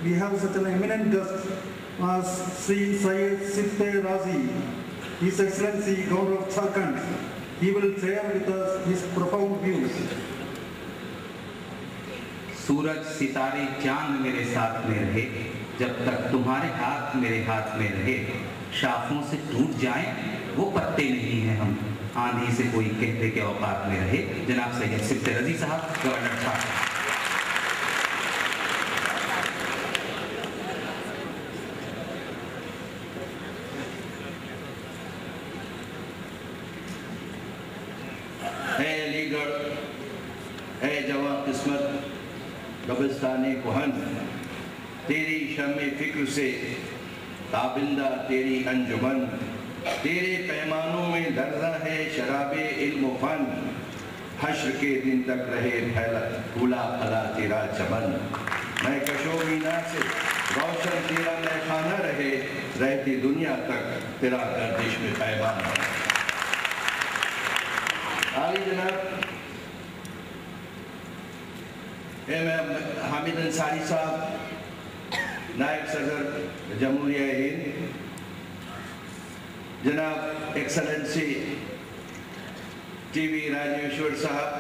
we have such an eminent guest as Sri Syed Sifte Razi, His Excellency Governor of Jharkhand. He will share with us his profound views. सूरज सितारे चांद मेरे साथ में रहे, जब तक तुम्हारे हाथ मेरे हाथ में रहे, शाखों से टूट जाएं वो पत्ते नहीं हैं हम, आंधी से कोई कहते के औकात में रहे। जनाब सैयद सिफ्ते रजी साहब, गवर्नर साहब। है अलीगढ़, है जवां किस्मत कब्रिस्ताने कुहन, तेरी शम्मे फिक्र से ताबिंदा तेरी अंजुमन, तेरे पैमानों में दर्जा है शराबे इल्म फन, हश्र के दिन तक रहे फैला फूला फला तेरा चमन, मैं कशो मीना से रोशन तेरा मैखाना रहे, रहती दुनिया तक तेरा गर्दिश में पैमान। आली जनाब हामिद अंसारी साहब, नायब सदर जमहूरिया हिंद, जनाब एक्सलेंसी टीवी राजेश्वर साहब,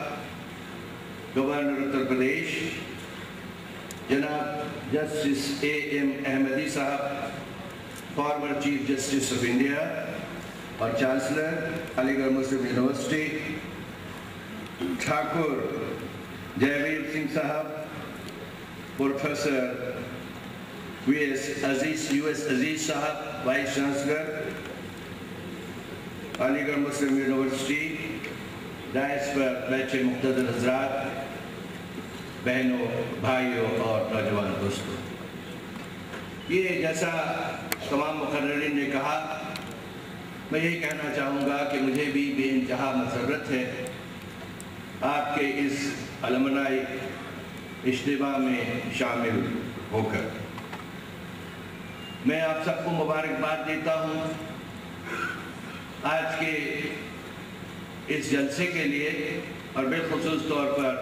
गवर्नर उत्तर प्रदेश, जनाब जस्टिस AM अहमदी साहब, former chief justice of India और चांसलर अलीगढ़ मुस्लिम यूनिवर्सिटी, ठाकुर जयवीर सिंह साहब, प्रोफेसर US अजीज साहब, वाइस चांसलर अलीगढ़ मुस्लिम यूनिवर्सिटी, डायस पर बैठे मुख्तदर हजरात, बहनों, भाइयों और नौजवान दोस्तों, ये जैसा तमाम मुकर्ररीन ने कहा, मैं यही कहना चाहूँगा कि मुझे भी बेइंतहा मसरत है आपके इस अलमनाई इज्तिमा में शामिल होकर। मैं आप सबको मुबारकबाद देता हूँ आज के इस जलसे के लिए, और बिलखुसूस तौर पर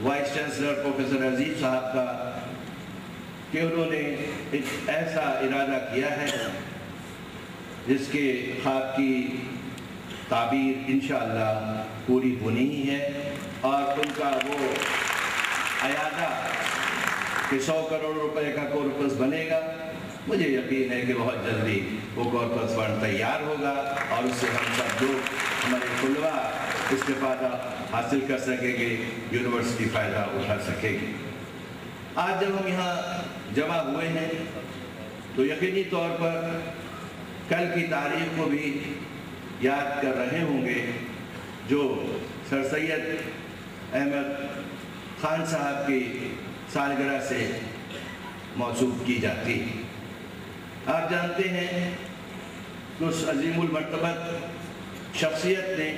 वाइस चांसलर प्रोफेसर अजीज साहब का कि उन्होंने एक ऐसा इरादा किया है जिसके ख्वाब की ताबीर इंशाअल्लाह पूरी होनी ही है, और उनका वो अयादा कि 100 करोड़ रुपए का कॉर्पस बनेगा, मुझे यकीन है कि बहुत जल्दी वो कॉर्पस फंड तैयार होगा और उससे हम सब लोग, हमारे खुलवा इस्तिफादा हासिल कर सकेंगे, यूनिवर्सिटी फ़ायदा उठा सकेगी। आज जब हम यहाँ जमा हुए हैं तो यकीनी तौर पर कल की तारीख को भी याद कर रहे होंगे जो सर सैयद अहमद खान साहब की सालगिरह से मौसूफ की जाती है। आप जानते हैं कि उस अजीमुल मर्तबत शख्सियत ने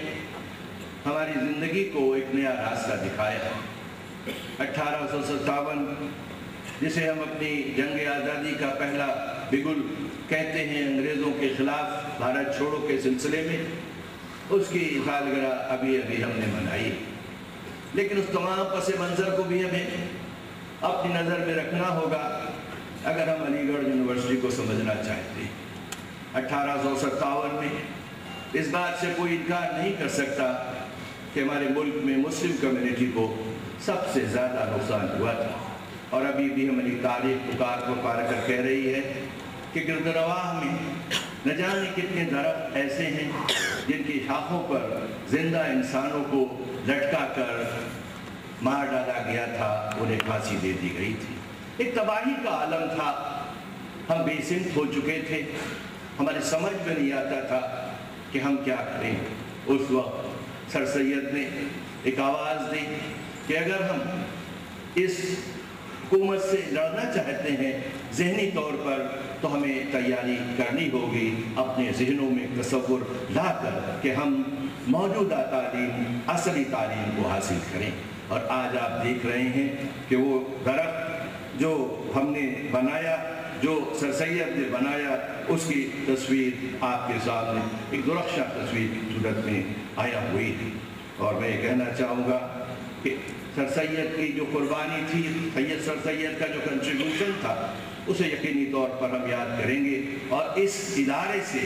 हमारी ज़िंदगी को एक नया रास्ता दिखाया। 1857 जिसे हम अपनी जंग आज़ादी का पहला बिगुल कहते हैं अंग्रेज़ों के ख़िलाफ़ भारत छोड़ो के सिलसिले में, उसकी सालगिरह अभी अभी हमने मनाई। लेकिन उस तमाम पस मंज़र को भी हमें अपनी नज़र में रखना होगा अगर हम अलीगढ़ यूनिवर्सिटी को समझना चाहते हैं। 1857 में इस बात से कोई इनकार नहीं कर सकता कि हमारे मुल्क में मुस्लिम कम्युनिटी को सबसे ज़्यादा नुकसान हुआ था, और अभी भी हमारी तारीख पुकार कर कह रही है कि गिरदरवाह में न जाने कितने दरख्त ऐसे हैं जिनकी शाखों पर जिंदा इंसानों को लटका कर मार डाला गया था, उन्हें फांसी दे दी गई थी। एक तबाही का आलम था, हम बेसिंत हो चुके थे, हमारे समझ में नहीं आता था कि हम क्या करें। उस वक्त सर सैयद ने एक आवाज़ दी कि अगर हम इस हुकूमत से लड़ना चाहते हैं ज़हनी तौर पर, तो हमें तैयारी करनी होगी अपने जहनों में तसव्वुर लाकर कि हम मौजूदा तालीम, असली तालीम को हासिल करें। और आज आप देख रहे हैं कि वो दरख्त जो हमने बनाया, जो सर सैयद ने बनाया, उसकी तस्वीर आपके सामने एक दुरख्शा तस्वीर की सूरत में आया हुई है। और मैं ये कहना चाहूँगा कि सर सैयद की जो कुर्बानी थी, सर सैयद का जो कंट्रीब्यूशन था, उसे यकीनी तौर पर हम याद करेंगे। और इस इदारे से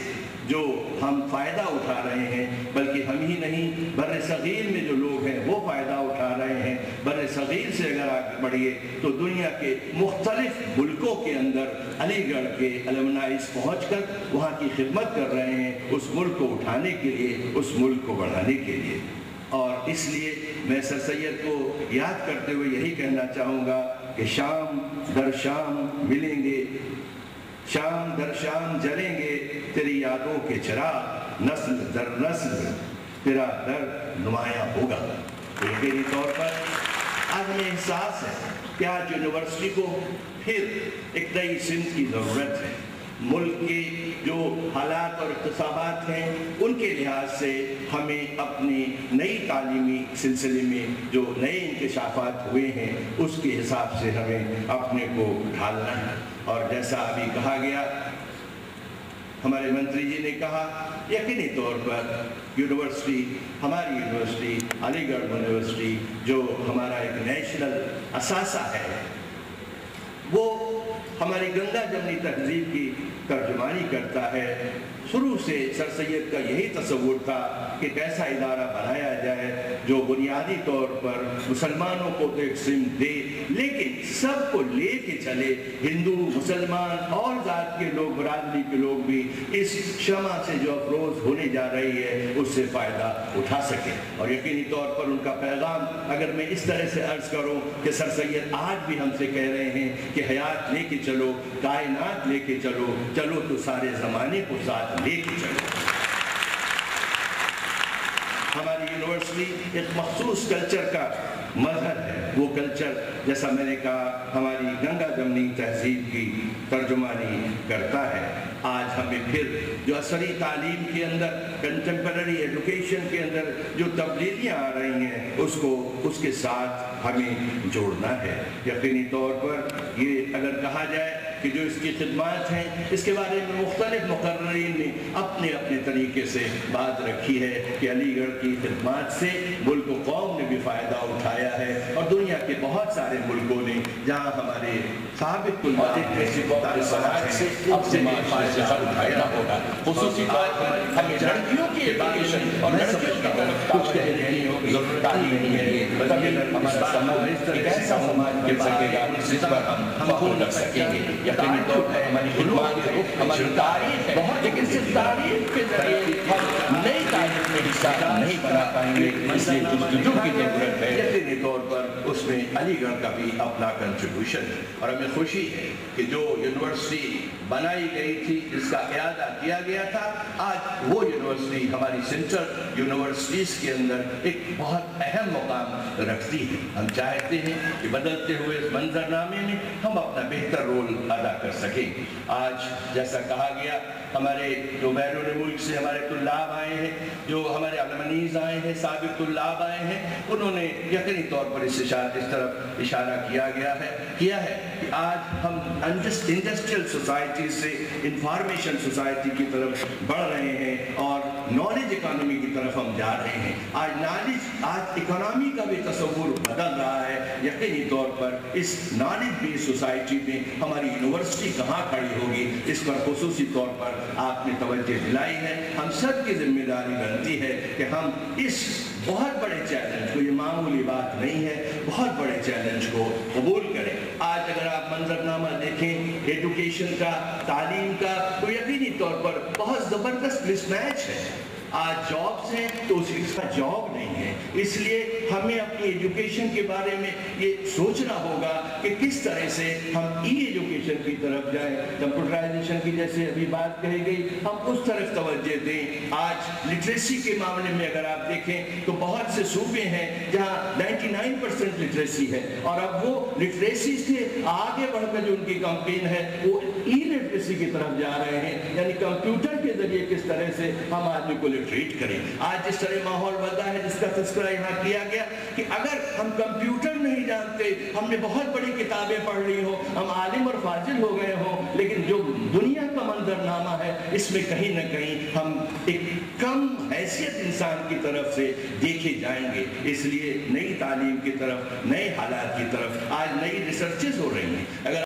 जो हम फ़ायदा उठा रहे हैं, बल्कि हम ही नहीं, बर्र सग़ीर में जो लोग हैं वो फ़ायदा उठा रहे हैं। बर्र सग़ीर से अगर आगे बढ़िए तो दुनिया के मुख्तलिफ मुल्कों के अंदर अलीगढ़ के अलमनाइज पहुँच कर वहाँ की खिदमत कर रहे हैं, उस मुल्क को उठाने के लिए, उस मुल्क को बढ़ाने के लिए। और इसलिए मैं सर सैयद को याद करते हुए यही कहना चाहूँगा कि शाम दर शाम मिलेंगे, शाम दर शाम जलेंगे तेरी यादों के चिराग, नस्ल दर नस्ल तेरा दर नुमायां होगा। तो यकीनी तौर पर आज हमें एहसास है कि आज यूनिवर्सिटी को फिर एक नई सिमत की ज़रूरत है। मुल्क के जो हालात और इक़्तिसाबात हैं उनके लिहाज से हमें अपनी नई तालीमी सिलसिले में जो नए इंकशाफात हुए हैं उसके हिसाब से हमें अपने को ढालना है। और जैसा अभी कहा गया, हमारे मंत्री जी ने कहा, यकीनी तौर पर यूनिवर्सिटी, हमारी यूनिवर्सिटी अलीगढ़ यूनिवर्सिटी जो हमारा एक नेशनल असासा है, वो हमारी गंगा जमनी तहजीब की तर्जुमानी करता है। शुरू से सर सैयद का यही तसव्वुर था कि एक ऐसा इदारा बनाया जाए जो बुनियादी तौर पर मुसलमानों को तो एक सिम दे, लेकिन सबको ले के चले, हिंदू, मुसलमान और ज़ात के लोग, बरादरी के लोग भी इस शमा से जो अफरोज़ होने जा रही है उससे फ़ायदा उठा सके। और यकीनी तौर पर उनका पैगाम अगर मैं इस तरह से अर्ज़ करूँ कि सर सैयद आज भी हमसे कह रहे हैं कि हयात लेके चलो, कायनात लेके चलो, चलो तो सारे ज़माने को साथ लेके चलो। हमारी यूनिवर्सिटी एक मखसूस कल्चर का मज़हर है। वो कल्चर, जैसा मैंने कहा, हमारी गंगा जमनी तहजीब की तर्जुमानी करता है। आज हमें फिर जो असरी तालीम के अंदर, कंटेम्पररी एजुकेशन के अंदर जो तब्दीलियाँ आ रही हैं उसको उसके साथ हमें जोड़ना है। यकीनी तौर पर ये अगर कहा जाए कि जो इसकी खिदमत हैं इसके बारे में मुख्तलिफ मुकर्ररीन ने अपने अपने तरीके से बात रखी है कि अलीगढ़ की खिदमत से मुल्क व कौम ने भी फ़ायदा उठाया है। और दुनिया के बहुत सारे मुल्कों ने जहाँ हमारे साबित उठाया होगा, खुसूसी तौर पर हमें लड़कियों की एजुकेशन और लड़कियों की तरफ ज़रूरत नहीं है, हमारा समाज एक ऐसा समाज बन सकेगा जिस पर हम खून रख सकेंगे। यकीनी तौर पर हमारी खिदमत, हमारी तारीफ है, बहुत, लेकिन सिर्फ तारीफ के जरिए हम नई तारीफ में हिस्सा नहीं बना पाएंगे, इसलिए जुस्तजू की जरूरत है। यकीनी तौर पर उसमें अलीगढ़ का भी अपना कंट्रीब्यूशन है। और हमें खुशी है कि जो यूनिवर्सिटी बनाई गई थी, जिसका इयादा किया गया था, आज वो यूनिवर्सिटी हमारी सेंट्रल यूनिवर्सिटीज़ के अंदर एक बहुत अहम मुकाम रखती है। हम चाहते हैं कि बदलते हुए इस मंजरनामे में हम अपना बेहतर रोल अदा कर सकें। आज जैसा कहा गया, हमारे जो बैरून मुल्क से हमारे तुल्लाब आए हैं, जो हमारे अलमनीज़ आए हैं, साबिक़ तुल्लाब आए हैं, उन्होंने यकीनी तौर पर इस तरफ इशारा किया है कि आज हम इंडस्ट्रियल सोसाइटी से इंफॉर्मेशन सोसाइटी की तरफ बढ़ रहे हैं और नॉलेज इकोनॉमी की तरफ हम जा रहे हैं। आज इकोनॉमी का भी तस्वुर बदल रहा है। यकीनी तौर पर इस नॉलेज बेस्ड सोसाइटी में हमारी यूनिवर्सिटी कहाँ खड़ी होगी, इस पर खुसूसी तौर पर आपने तवज्जो दिलाई है। हम सब की जिम्मेदारी बनती है कि हम इस बहुत बड़े चैलेंज को, ये मामूली बात नहीं है, बहुत बड़े चैलेंज को कबूल करें। आज अगर आप मंजरनामा देखें एजुकेशन का, तालीम का, तो यकीनी तौर पर बहुत ज़बरदस्त मिसमैच है। आज जॉब्स हैं तो उसका जॉब नहीं है, इसलिए हमें अपनी एजुकेशन के बारे में ये सोचना होगा कि किस तरह से हम ई एजुकेशन की तरफ जाएं, कंप्यूटराइजेशन की जैसे अभी बात कही गई, हम उस तरफ तवज्जो दें। आज लिटरेसी के मामले में अगर आप देखें तो बहुत से सूबे हैं जहाँ 99% लिटरेसी है, और अब वो लिटरेसी से आगे बढ़कर जो उनकी कैंपेन है वो ई लिटरेसी की तरफ जा रहे हैं, यानी कंप्यूटर के ذریعے کس طرح سے ہم آدمی کو لٹریٹ کریں. آج جس طرح ماحول بنا ہے جس کا تذکرہ یہاں کیا گیا کہ اگر ہم کمپیوٹر نہیں جانتے, ہم نے بہت بڑی کتابیں پڑھ لی ہوں, ہم عالم اور فاضل ہو گئے ہوں, لیکن جو دنیا کا منظرنامہ ہے اس میں کہیں نہ کہیں ہم ایک کم حیثیت انسان کی طرف سے دیکھے جائیں گے. اس لیے نئی تعلیم کی طرف, نئے حالات کی طرف آج نئی ریسرچز ہو رہی ہیں. اگر